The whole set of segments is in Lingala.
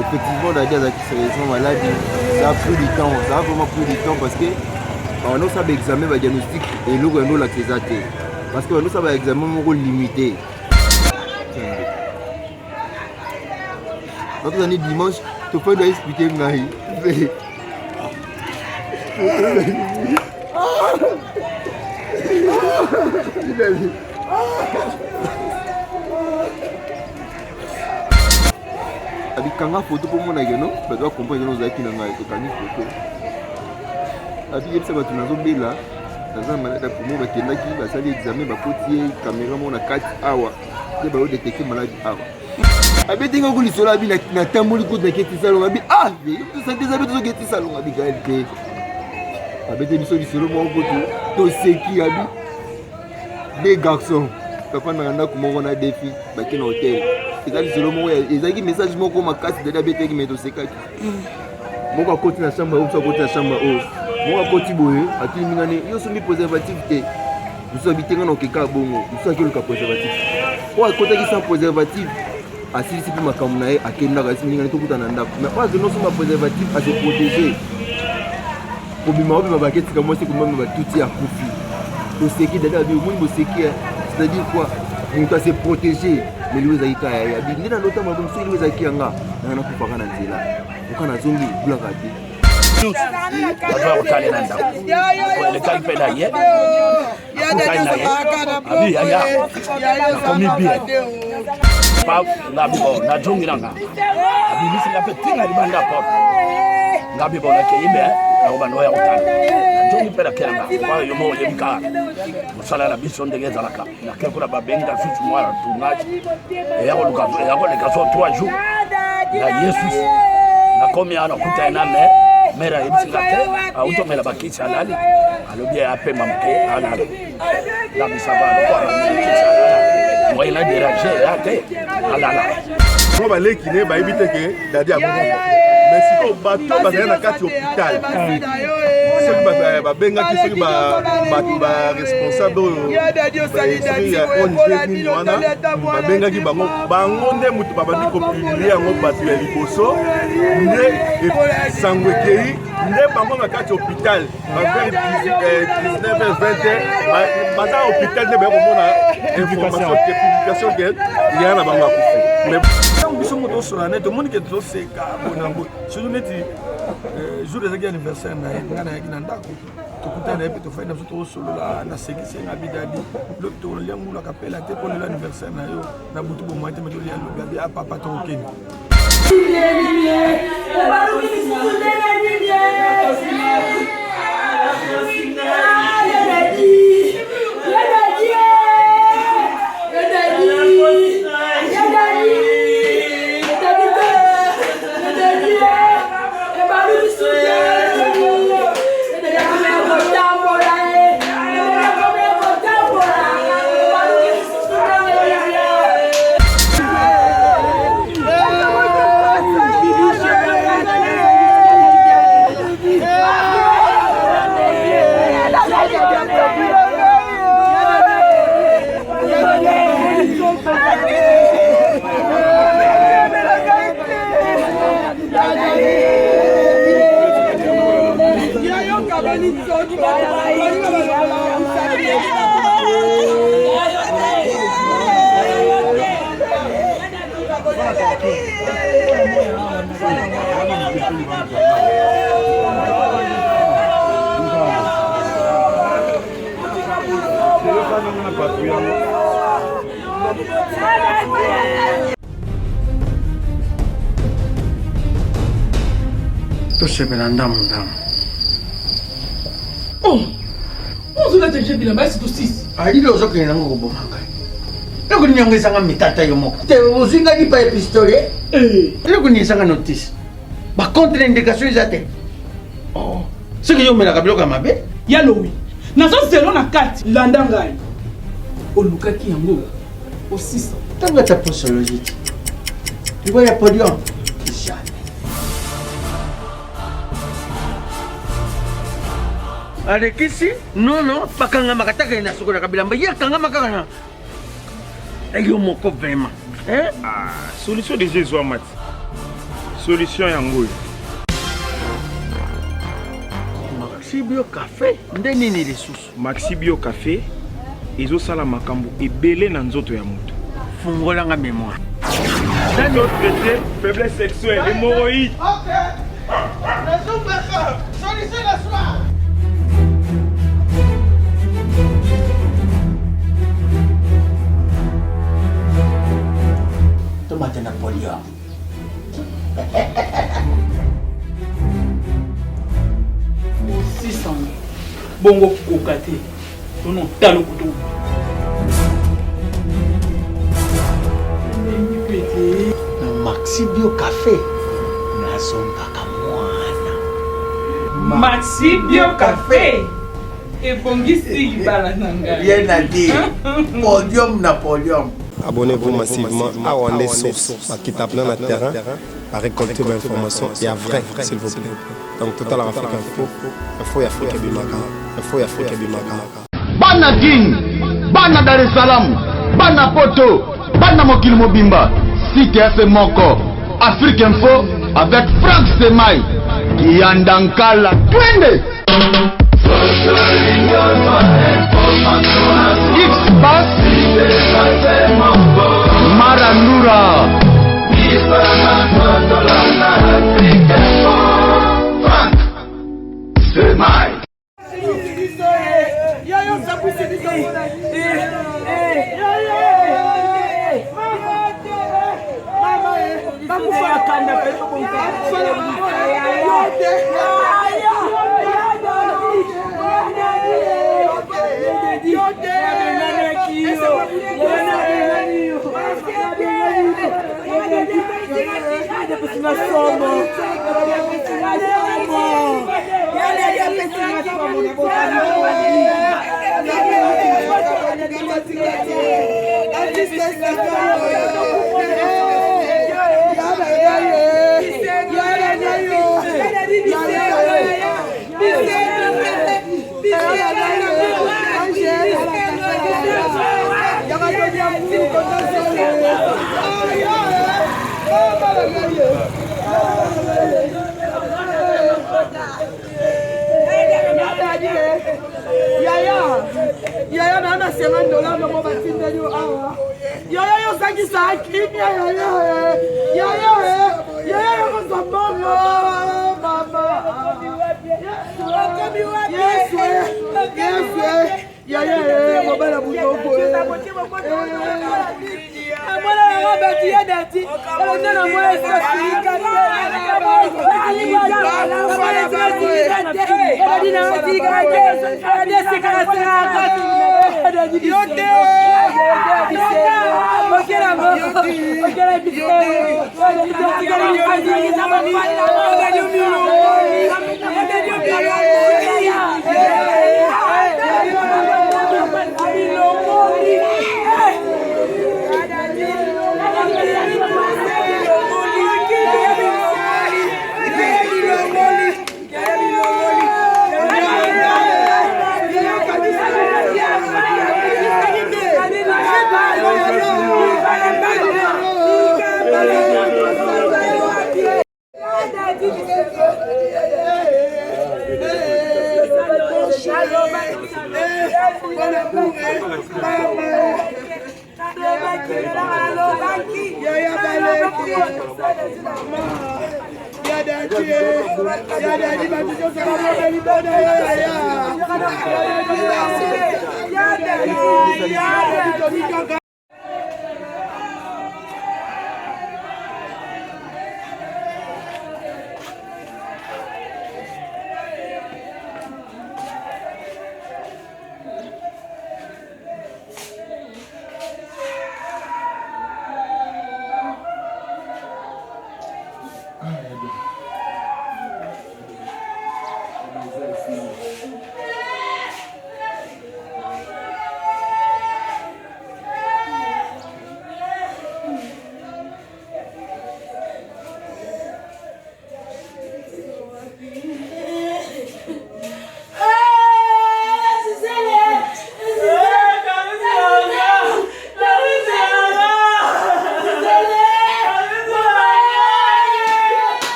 effectivement Dadi Azaki sérieusement malade. Ça a pris du temps, ça a vraiment pris du temps parce que on a ça examen va diagnostic et nous on a l'accès parce que on a ça examen mon limité. Notre année dimanche, tu peux nous expliquer Ngahi. Avec Kanga photo pour mon agent, je dois comprendre que nous avons une photo. Avec ça, tu n'as pas vu là. Dans un malade pour moi, qui va salir examen, va côtier, caméra, mon a 4 hours. Tu vas détecter maladie hours. Avec des gens qui sont là, na tamboli ko de keti salon abi ah tout ça des habits keti salon abi galté. Avec des missions sur le monde to seki abi des garçons. Papa na ko mo na défi ba ki na hôtel. Ezali sur le monde ezaki message moko makasi de dabete ki meto sekaki. Moko akoti na chambre ou so akoti na chambre o. Moko akoti boye ati ngani yo so mi préservatif te. Nous sommes habité dans keka bongo. Nous sommes le préservatif. O akota ki sans préservatif. Assis ici pour ma caméra, à quel endroit est-ce que nous sommes mais parce que nous sommes préservatifs à se protéger. Pour me ma baguette, c'est comme moi, c'est comme moi, tout est à profit. Pour ce qui est d'ailleurs, c'est-à-dire quoi? On doit se protéger. Mais lui, il y a des gens qui ont dit que il y a mera ibisingate automela bakitsa lali alobi ape mamke alala la bisaba kwa bakitsa alala moi la déranger yate alala ko baleki ne ba ibite ke dadi abongo mais siko bato bazana na kati hôpital c'est ba benga ki c'est ba responsable ya dadi osali ba benga ki bango nde mutu babandi ko publier yango bato ya liboso nde sangwekei nde bango na kati hôpital ba vers 19h20 baza hôpital nde ba komona information de publication que il y a na bango akufi mais biso moto sona net moni ke to seka bonango surtout neti jour des anniversaire na ngana yakina ndako tokutana epe to faina to solola na sekisi na bidadi lo to liangu la kapela te pour l'anniversaire na yo na butu bo mate me to liangu gabi a papa to okeni tosepela ndamu ozula tejebila basi to 6 alilo ozokende nango koboma ngai elokoninyangizanga mitata yo moko te ozinga lipa ya pistolet elokoninyisanga notice bacontre indication eza te soki yomelaka biloko ya mabe yalowi nazozelo na kati landa ngai olukaki yango osisa ntango ata posologie te libo ya podium alekisi nono bakangamaka taka na sokolaka bilamba ye akangamaka na yo moko vraiment solution déjà ezwa mati solution yango. Maxi Bio Café nde nini lisusu? Maxi Bio Café ezosala makambo ebele na nzoto ya moto. Fungolanga mémoire. Traité faiblesse sexuelle, hémorroïde. Ok. Solution la soir. Tomate Napoléon. Bongo kokate. Tono talo kutu. Maxi Bio Café. Nazongaka mwana. Maxi Bio Café. Ebongisi libala nanga. Bien à dire. Podium Napoléon. Abonnez-vous massivement à Wandé Source, qui tape dans le terrain, à récolter vos informations et à vrai, s'il vous plaît. Donc, Total Afrique Info, Info Afrique Bimaka, Info Afrique Bimaka. Bana King, Bana Dar es Salaam, Bana Poto, Bana Mokil Mobimba, Site FM Moko, Afrique Info avec Frank Semai, Yandankala, Twende! X-Bass, Maranura, Frank Semai. Yaya nana $50 mo batinda yo awa. Yaya yo saki saki yaya yo ko zambongo mama. Yes. Yaya mo bala butoko. Amala na bati ya dati. Ona na mo esika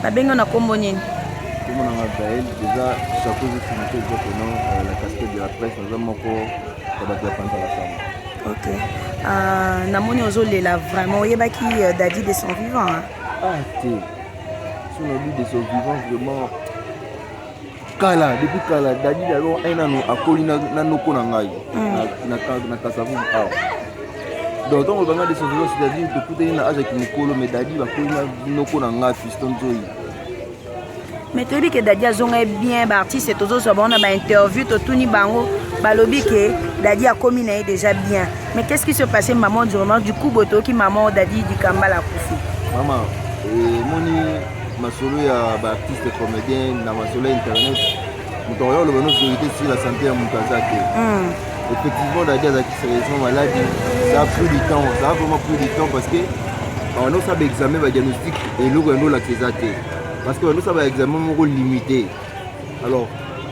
Babenga na kombo nini? Comme on a Gaël, déjà, chaque fois que je suis la casquette de la presse, nous avons encore la chambre. Ok. Namoni ozolela vraiment, oyebaki Daddy de son vivant. Ah, t'es. Si on a dit de son vivant, vraiment. Kala, depuis Kala, Daddy d'abord, un an à Colina, Nanoko Nangai, na Kasavu. Donc, on va de son vivant, c'est-à-dire que tout est dans l'âge avec Nikolo, mais Daddy va Colina, Noko Nangai, Fiston Zoï. Mais tu dis que Daddy a bien artiste et tout ça, on a une interview, tout ni bango, balobi que Daddy a commis déjà bien. Mais qu'est-ce qui se passait maman du coup boto qui maman Daddy du Kambala Koufi. Maman, moni ma solo ya ba artiste comédien na ma solo internet. Nous avons le bonheur de sur la santé à Moukazake. Effectivement, Daddy a qui sérieusement malade, ça a pris du temps, ça a vraiment pris du temps parce que on a ça examen ba diagnostic et nous on la césate. Parce que nous avons un examen limité. Alors,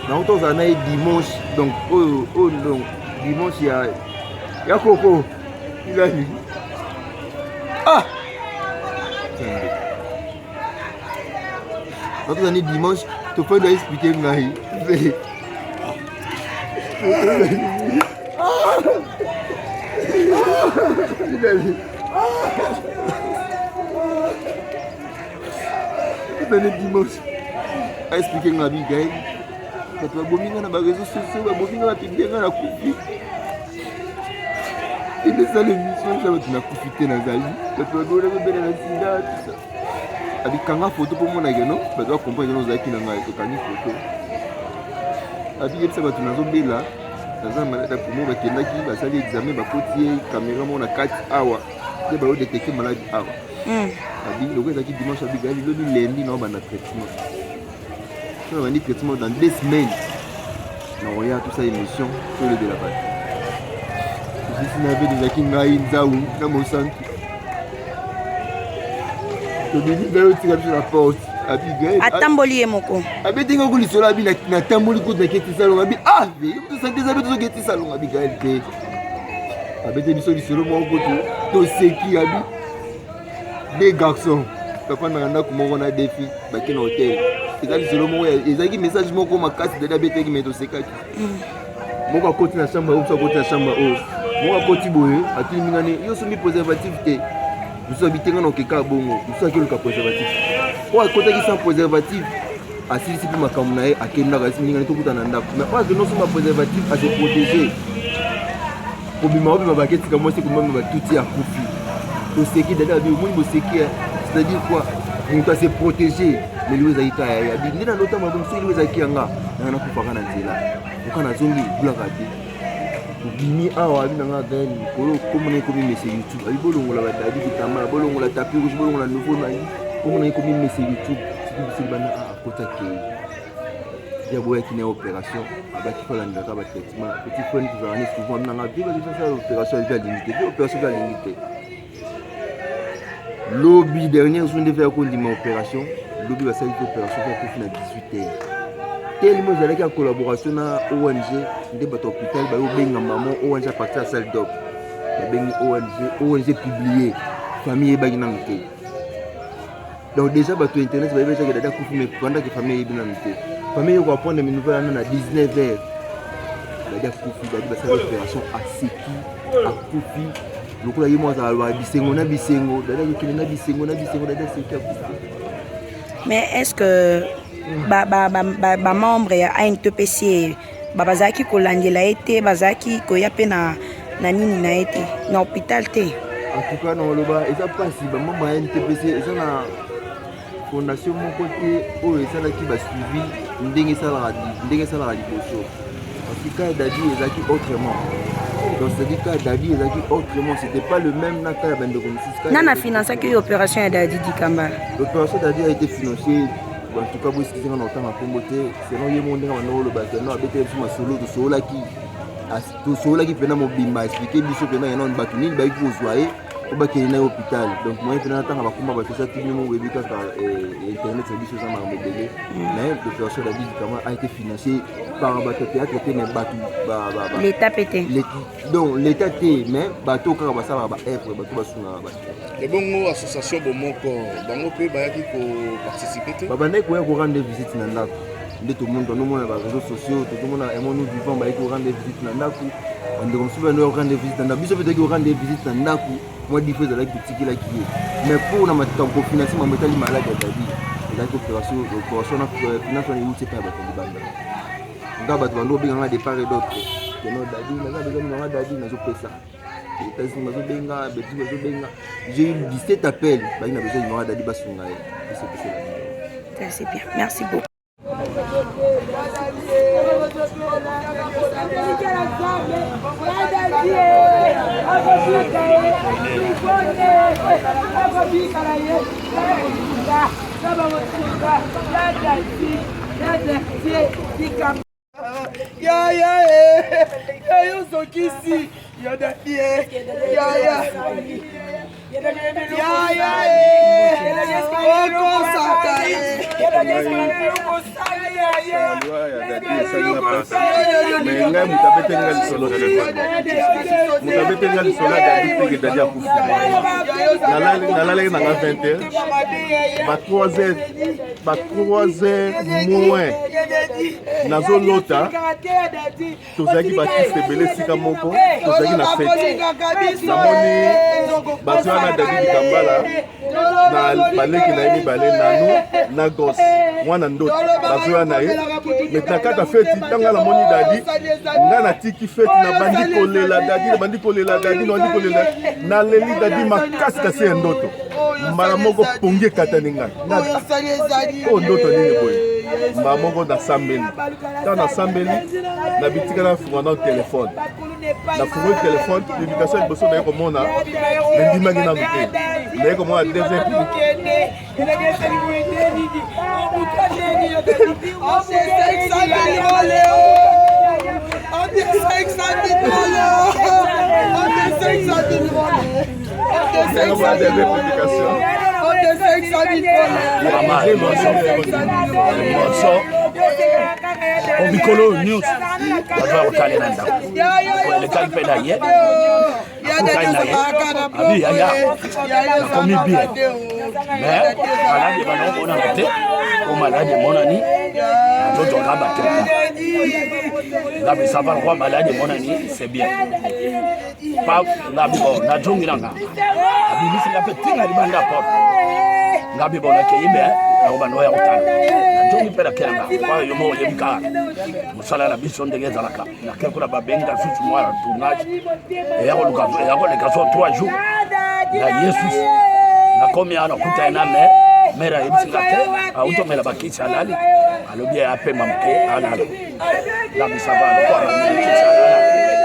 nous avons un dimanche, donc dimanche, il y a Coco. Il a dit. Ah! Nous avons un dimanche, tu peux nous expliquer Nahi. Il a dit. Le dimanche, à expliquer ma vie, Gaël. Quand tu vas bomber dans les réseaux sociaux, tu vas bomber dans la publier dans la coupe. Et c'est ça l'émission, ça va te la profiter dans la vie. Quand tu vas bomber dans la sida, tout ça. Avec quand la photo pour mon agent, non? Tu dois comprendre que nous avons une photo. Avec ça va te la zomber là. Dans un malade pour moi, qui va salir examen, va côtier, caméra, on a 4 hours. Tu vas détecter maladie hours. Le gars qui dimanche à Bigali, le lundi, on a un traitement. On a un traitement dans 2 semaines. On regarde tout ça émotion sur le de la base. Je suis navé déjà qui m'a eu dans mon centre. Je me dis, je vais tirer sur la porte. Atamboli moko. Abeti ngo kuli sola bi na tamboli ko na keti salon abi ah ve tu santé za beto keti salon abi galte. Abeti biso di solo mo ko to seki abi. Des garçons, papa n'a pas de défi, dans un hôtel. Ils ont un message qui m'a cassé de la bête qui m'a donné. Je vais continuer la chambre, je vais continuer la chambre. Je vais continuer à tout le monde. Je suis préservatif. Je suis habité dans le Kekabongo. Je suis un préservatif. Je vais continuer sans préservatif. À si je ma caméra, à quel endroit je suis tout le temps. Mais parce que nous sommes préservatifs à se protéger. Pour me battre, c'est comme moi, c'est comme moi, tout est à profit. C'est-à-dire quoi? On doit se protéger. Mais lui, il y a des gens qui ont été là. Il y a une opération, petit point de lobby dernière journée de faire une opération, lobby va faire une opération pour à 18h. Tellement j'ai avec en collaboration avec ONG, des bateaux hôpital, bah maman ONG à partir de la salle d'op. ONG publié, famille est dans le donc déjà bateau internet va déjà que dada mais pendant que famille est dans le famille va prendre des nouvelles à 19h. Dada Koufi, dada va faire l'opération à Seki, à Koufi. lokola ye moi ça va bisengo na bisengo dada yokele na bisengo dada c'est mais est-ce que ba membre ya ANTPC bazaki kolandela ete bazaki koya pe na nini na ete na hôpital te en tout cas non loba eza pasi ba membre ya ANTPC eza na fondation moko te oyo esalaki basuivi ndenge esalaka liboso parce que quand Dadi ezalaki autrement donc c'est-à-dire que Dadi ezalaki autrement c'était pas le même na kaya bandeko mosusu nana finançaki opération ya Dadi Dikamba l'opération Dadi a été financée en tout cas vous excusez moi autant à comboter selon yemo ndenge bana lobaka non abete biso masolo tosolaki pena mobimba expliquer biso pena yana bato nini bayiki kozwa obakeli na hôpital donc moi pena natanga bakuma bato ça tout le monde webi kaka internet ça biso ça m'a modélé mais l'opération Dadi Dikamba a été financée par bato théâtre te mais bato l'état pété donc l'état te mais bato kaka basala ba effort bato basunga ba et bongo association bomoko bango pe bayaki ko participer te baba ndeko ya ko rendre visite na ndako nde tout le monde nous mona ba réseaux sociaux tout le monde a nous vivant ba ko rendre visite na ndako on comme souvent nous rendre visite na ndako biso peut ko rendre visite na ndako moi diffuse avec petit qui là qui mais pour na matin pour financer ma métal malade à Dadi la coopération na finance on est pas ba banda nga bato bando binga départ et d'autres que no Dadi na besoin na Dadi na zo pesa États-Unis mazo benga Belgique mazo benga j'ai eu 17 appels ba ina besoin na Dadi basunga c'est bien merci beaucoup nazo lota tozaki batiste ebele esika moko tozaki na fete namoni bazwa na Dadi Dikambala na baleki na ye mibale nanu na gos mwana ndoto bazwa na ye mais na kata feti ntango namoni Dadi nga natiki feti na bandi kolela Dadi naleli Dadi makasi kasi ya ndoto mbala moko pongi ekatani ngai oyo ndoto nini boye mbala moko nasambeli ntango nasambeli na bitika nafunga na telefone nafungi telefone publication liboso naye komona nandimaki nanu te naye komona deuxième Obikolo news bazwa kotalela ndako elekaki mpe na ye akokali na ye abi yaya nakomi bien mais maladi banaomonana te po maladi emonani azotonga bateka ngabi sava lokwa maladi emonani c'est bien pa ngabi bo nazongilanga abimisika mpe tinga libanda porte ngabi bo nakei mbe nakobanda ya kotala nazongi mpe nakelanga kwa yomo oyebi kaka mosala na biso ndenge ezalaka nakei kuna babenga susu mwa ya tournage eyakoleka so 3 jours na yesus nakomi awa nakuta ena mere ayebisika te automela bakisi alali alobi apema moke alala nabisava lokwa bakisi alala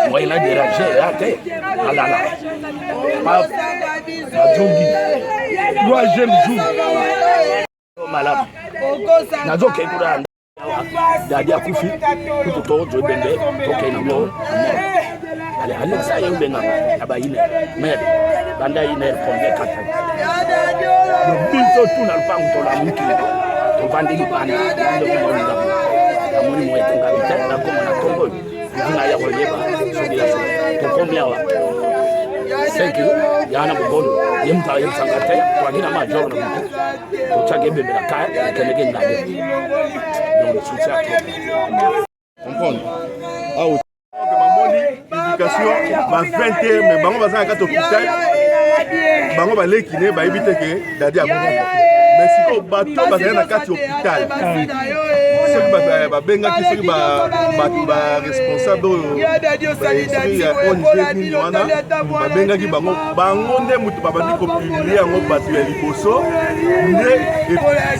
moyena déranger ya te alala nazongi 3e jour malamu nazokei kuna Dadi akufi kutu tozo bende toke na mo ale Alexa yo benga aba ine mer banda ine pombe kata no biso tu na lupango to la miki to bandi banda ndo kumona amoni mo etenga bita na koma na tombo ngina ya ko yeba so bila so to komya wa thank you yana bobono yemta yemsangate kwa kina majoro na mtu to chage bebe na kaya kenege ngade donc le soutien comprendre ah mamoni émission ba 20h mais bango baza na hôpital bango balekine bayebi te ke dadi abongo mais siko bato bazali na kati hôpital soki babengaki soki bato baresponsable oyo ONG wana babengaki bango nde moto babandi kopublie yango bato ya liboso nde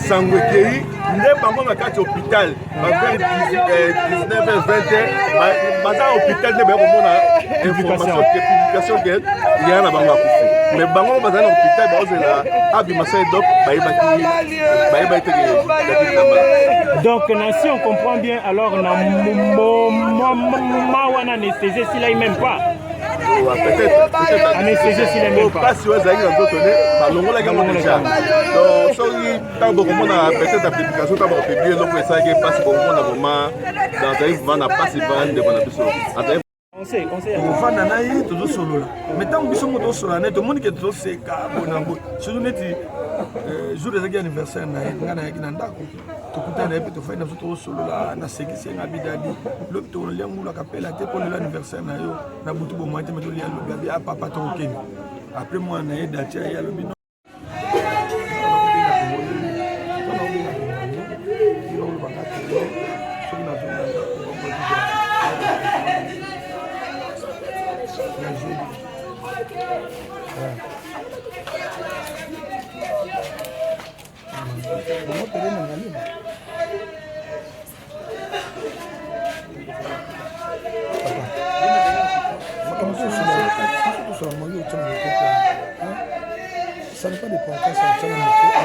sango ekei nde bango na kati hôpital bavers 19h20 baza hôpital nde baya komona information publication ke yaya na bango akufi mais bango bazali na hôpital baozela abimasa edop bayebaki teke. Donc si on comprend bien alors na wana anesthésie s'il a même pas. Peut-être anesthésie s'il a même pas. Pas si vous avez un autre donné, balongola ga déjà. Donc sorry tant bon on a peut-être application tant bon publier donc ça qui passe pour moi moment dans un moment na pas si van de bona biso. On sait. On na nayi tout solo là. Mais tant que biso moto solo na tout monde qui tout c'est ka bonambo. Surtout neti jour de anniversaire na ngana yakina ndako. Tukutana epe to faina tout solo là na sekisi na bidadi. Le to liangu la kapela te pour l'anniversaire na yo na butu bo moite meto lia lo bia a papa to okeni. Après moi na eda tia ya lo bino. Ça n'est pas des points, ça tient le micro à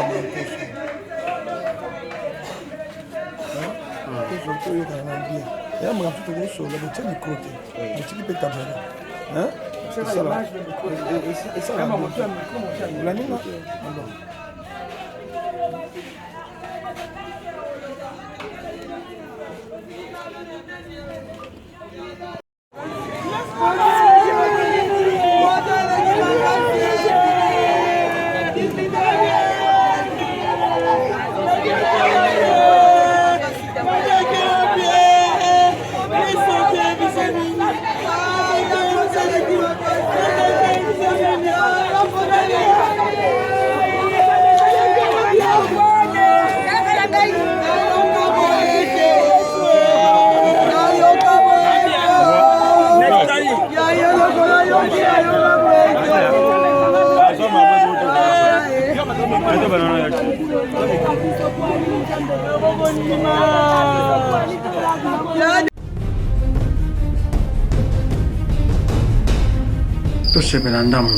tosepela ndamu.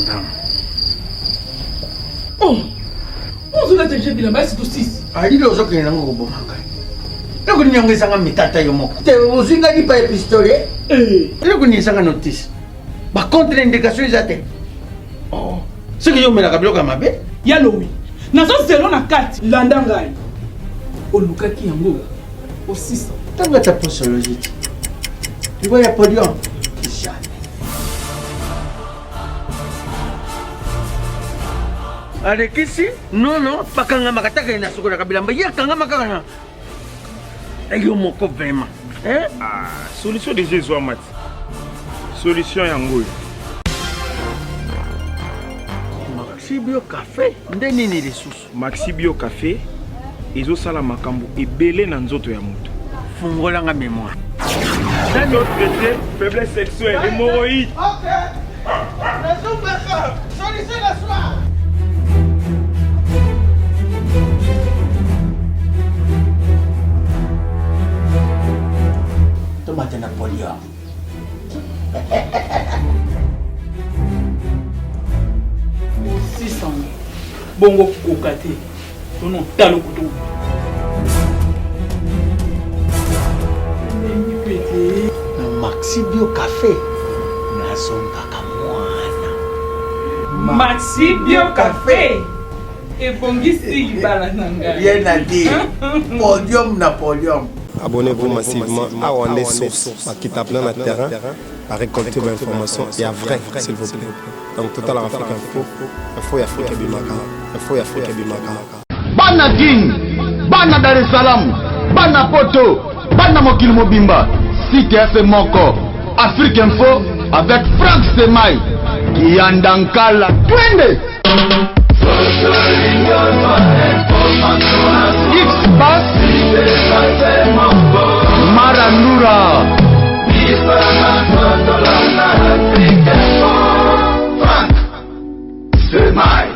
ozula teje bilamba esi tosisi alili ozokende nango koboma ngai ekoninyangwisanga mitata yo moko te ozwingaki pa epistolie elekoninyisanga notice bacontre indication eza te soki yomelaka biloko ya mabe ya lowi nazozelo na kati landa ngai olukaki yango osisa ntango ata posologie te libo ya podium alekisi nono bakangamaka taka na sokolaka bilamba ye akangamaka na eyo moko vraiment solution déjà ezwa mati solution yango oyo Maxibio Café nde nini lisusu Maxibio Café ezosala makambo ebele na nzoto ya moto fungolanga mémoire traité faiblesse sexuelle hémorroïde solution la soir. Tomate Napoléon. bongo kokate tono talo kutu Maxibio Café nazombaka mwana Maxibio Café ebongisi libala na ngai bien à dire podium Napoléon. Abonnez-vous massivement à Wandé Source, qui tape dans le terrain, à récolter vos informations et à vrai, s'il vous plaît. Donc, Total Afrique Info, Info Afrique Bimaka, Info Afrique Bimaka. Bana King, Bana Dar es Salaam, Bana Poto, Bana Mokil Mobimba, CTF Moko, Afrique Info, avec Franck Semaï, Kiandankala. Twende!